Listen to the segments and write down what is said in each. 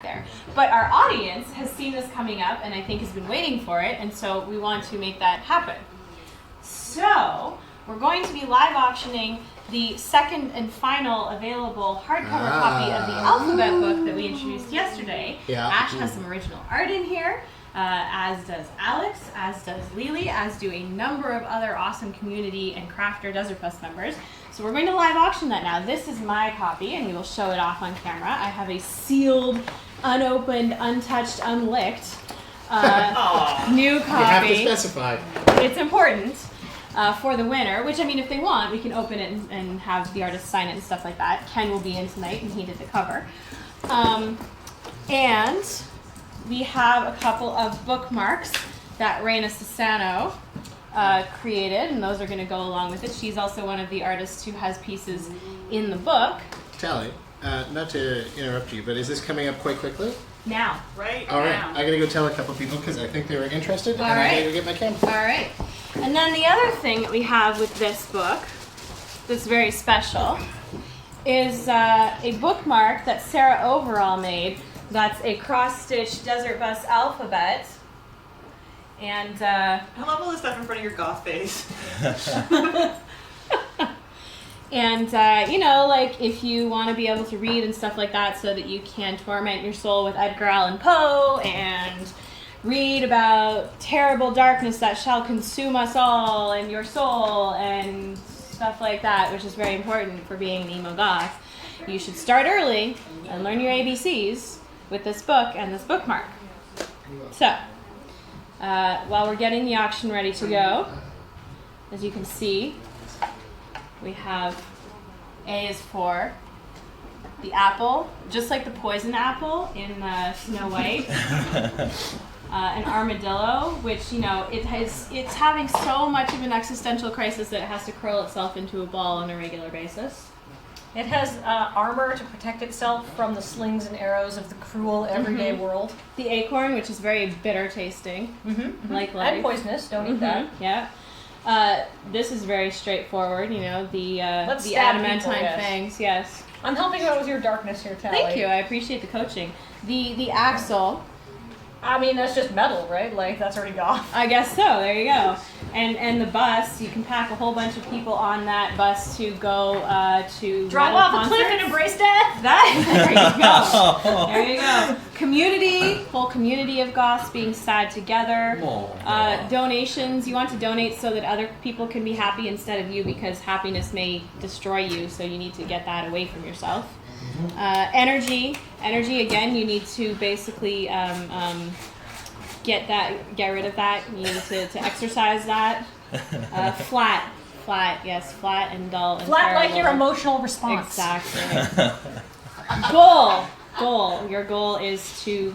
there. But our audience has seen this coming up and I think has been waiting for it, and so we want to make that happen. So we're going to be live auctioning the second and final available hardcover copy of the alphabet book that we introduced yesterday. Yeah. Ash has some original art in here, as does Alex, as does Lily, as do a number of other awesome community and crafter Desert Bus members. So we're going to live auction that now. This is my copy, and we will show it off on camera. I have a sealed, unopened, untouched, unlicked new copy. You have to specify. It's important for the winner, which, I mean, if they want, we can open it and have the artist sign it and stuff like that. Ken will be in tonight, and he did the cover. And we have a couple of bookmarks that Raina Sassano created, and those are going to go along with it. She's also one of the artists who has pieces in the book. Tally, not to interrupt you, but is this coming up quite quickly? Now. Right All right, now. I gotta go tell a couple people because I think they were interested, All and I right. gotta go get my camera. All right. And then the other thing that we have with this book that's very special is a bookmark that Sarah Overall made. That's a cross-stitch Desert Bus alphabet. And I love all this stuff in front of your goth face. and you know, like if you want to be able to read and stuff like that so that you can torment your soul with Edgar Allan Poe and read about terrible darkness that shall consume us all and your soul and stuff like that, which is very important for being an emo goth, you should start early and learn your ABCs with this book and this bookmark. So, while we're getting the auction ready to go, as you can see, we have A is for the apple, just like the poison apple in Snow White. An armadillo, which, you know, it's having so much of an existential crisis that it has to curl itself into a ball on a regular basis. It has armor to protect itself from the slings and arrows of the cruel everyday world. The acorn, which is very bitter tasting, like life. And poisonous, don't eat that. Yeah. This is very straightforward, you know, the Let's stab adamantine people, yes. fangs, yes. I'm helping you out with your darkness here, Tally. Thank you, I appreciate the coaching. The axle, I mean, that's just metal, right? Like, that's already gone. I guess so, there you go. And the bus, you can pack a whole bunch of people on that bus to go to Drop metal off a cliff concerts. and embrace death? There you go. There you go. Community, whole community of goths being sad together. Donations, you want to donate so that other people can be happy instead of you, because happiness may destroy you, so you need to get that away from yourself. Energy again, you need to basically get rid of that. You need to exercise that. Flat, yes, flat and dull and Flat like terrible. your emotional response. Exactly. Goal. Your goal is to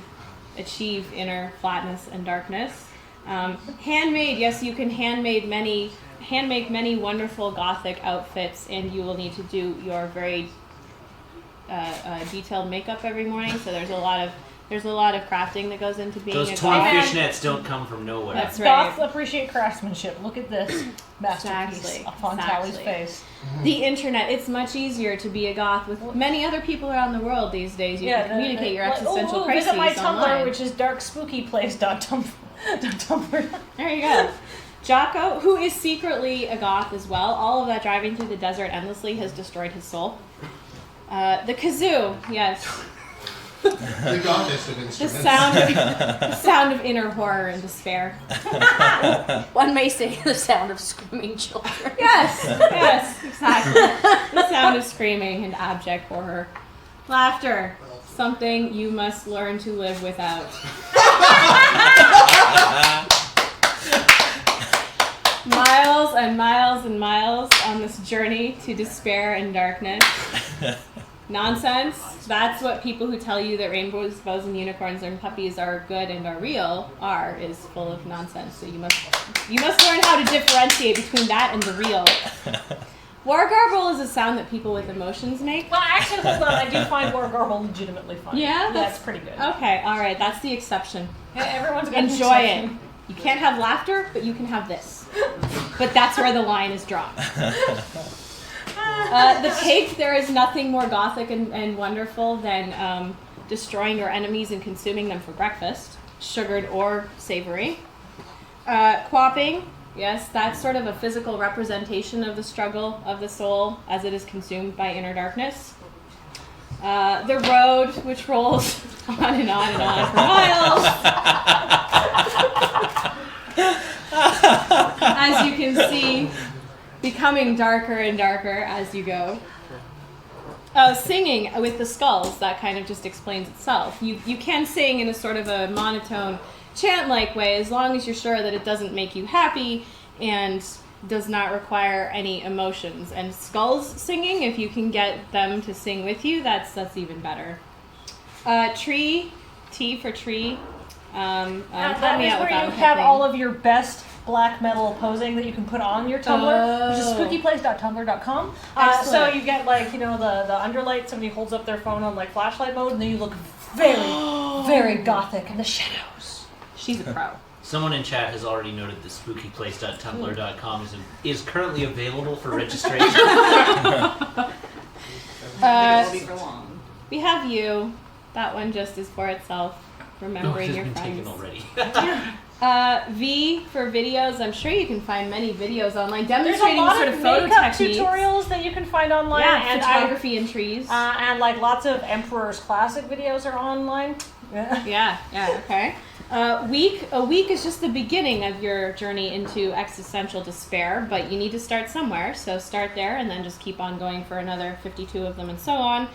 achieve inner flatness and darkness. Handmade, yes, you can handmake many wonderful gothic outfits, and you will need to do your very detailed makeup every morning. So there's a lot of crafting that goes into being Those a torn goth. fishnets don't come from nowhere. That's right. Goths appreciate craftsmanship. Look at this masterpiece Exactly. up on Tally's face. The internet, it's much easier to be a goth with many other people around the world these days. You can communicate your existential crises visit my Tumblr, online. which is darkspookyplace.tumblr. There you go. Jocko, who is secretly a goth as well, all of that driving through the desert endlessly has destroyed his soul. The kazoo, yes. The gothest of The instruments. sound of inner horror and despair. One may say the sound of screaming children. Yes, exactly. The sound of screaming and abject horror. Laughter, something you must learn to live without. Miles and miles and miles on this journey to despair and darkness. Nonsense. That's what people who tell you that rainbows, bows, and unicorns and puppies are good and are real is full of nonsense. So you must learn how to differentiate between that and the real. War garble is a sound that people with emotions make. Well, actually, hold on. I do find War Garble legitimately funny. Yeah? That's pretty good. Okay, all right. That's the exception. Yeah, everyone's got Enjoy it. You can't have laughter, but you can have this. But that's where the line is drawn. The cake, there is nothing more gothic and wonderful than destroying your enemies and consuming them for breakfast, sugared or savory. Quapping, yes, that's sort of a physical representation of the struggle of the soul as it is consumed by inner darkness. The road, which rolls on and on and on for miles. As you can see, becoming darker and darker as you go. Singing with the skulls, that kind of just explains itself. You can sing in a sort of a monotone, chant-like way as long as you're sure that it doesn't make you happy and does not require any emotions. And skulls singing, if you can get them to sing with you, that's even better. Tree, T for tree. That Help me is out with where that you one, have Kathleen. all of your best black metal posing that you can put on your Tumblr, which is spookyplace.tumblr.com. So Excellent. you get like, the underlight, somebody holds up their phone on like flashlight mode, and then you look very, very gothic in the shadows. She's a pro. Someone in chat has already noted that spookyplace.tumblr.com is currently available for registration. It won't be for long. We have you. That one just is for itself. Remembering It's your been taken friends. already. V for videos. I'm sure you can find many videos online There's a demonstrating lot sort of of photo makeup techniques. tutorials that you can find online. Yeah, and photography in trees. and like lots of Emperor's Classic videos are online. Yeah, okay. A week is just the beginning of your journey into existential despair, but you need to start somewhere, so start there and then just keep on going for another 52 of them and so on.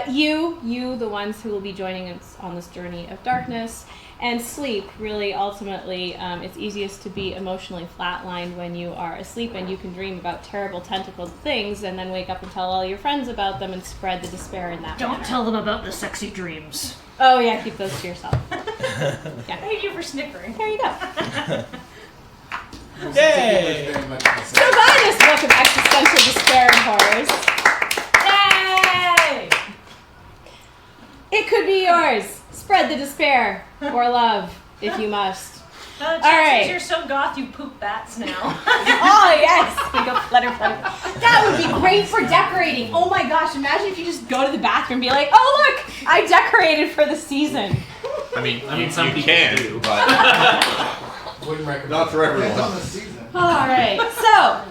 You, the ones who will be joining us on this journey of darkness. And sleep, really, ultimately, it's easiest to be emotionally flatlined when you are asleep and you can dream about terrible tentacled things and then wake up and tell all your friends about them and spread the despair in that Don't manner. tell them about the sexy dreams. Oh yeah, keep those to yourself. Yeah. Thank you for snickering. There you go. Yay! Very much the So same. buy this book of existential despair and horrors. Yay! It could be yours. Spread the despair or love, if you must. Chances right. you're so goth you poop bats now. Oh yes, we go flutter. That would be great for decorating. Oh my gosh, imagine if you just go to the bathroom and be like, oh look, I decorated for the season. I mean, You some people can, do. but Wouldn't recommend not for it. everyone. Depends on the season. All right, so